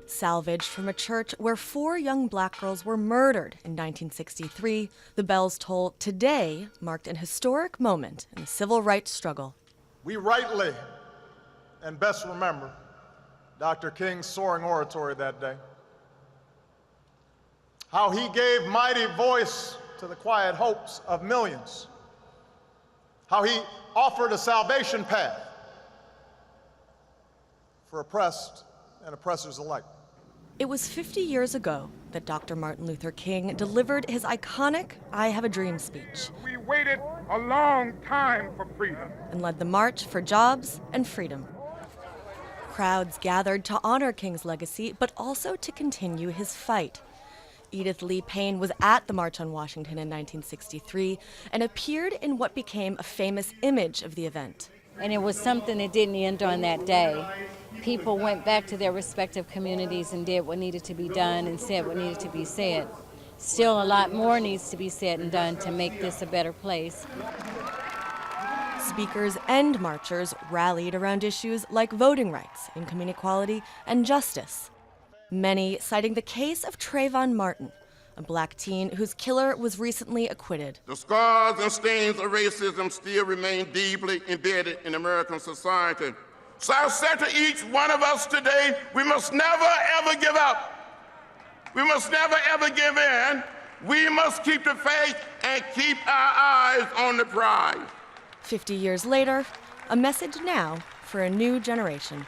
Salvaged from a church where 4 young black girls were murdered in 1963, the bell's toll today marked an historic moment in the civil rights struggle. We rightly and best remember Dr. King's soaring oratory that day. How he gave mighty voice to the quiet hopes of millions. How he offered a salvation path for oppressed and oppressors alike. It was 50 years ago that Dr. Martin Luther King delivered his iconic I Have a Dream speech. We waited a long time for freedom. And led the March for Jobs and Freedom. Crowds gathered to honor King's legacy, but also to continue his fight. Edith Lee-Payne was at the March on Washington in 1963 and appeared in what became a famous image of the event. And it was something that didn't end on that day. People went back to their respective communities and did what needed to be done and said what needed to be said. Still a lot more needs to be said and done to make this a better place. Speakers and marchers rallied around issues like voting rights, income inequality, and justice. Many citing the case of Trayvon Martin, a black teen whose killer was recently acquitted. The scars and stains of racism still remain deeply embedded in American society. So I say to each one of us today, we must never ever give up. We must never ever give in. We must keep the faith and keep our eyes on the prize. 50 years later, a message now for a new generation.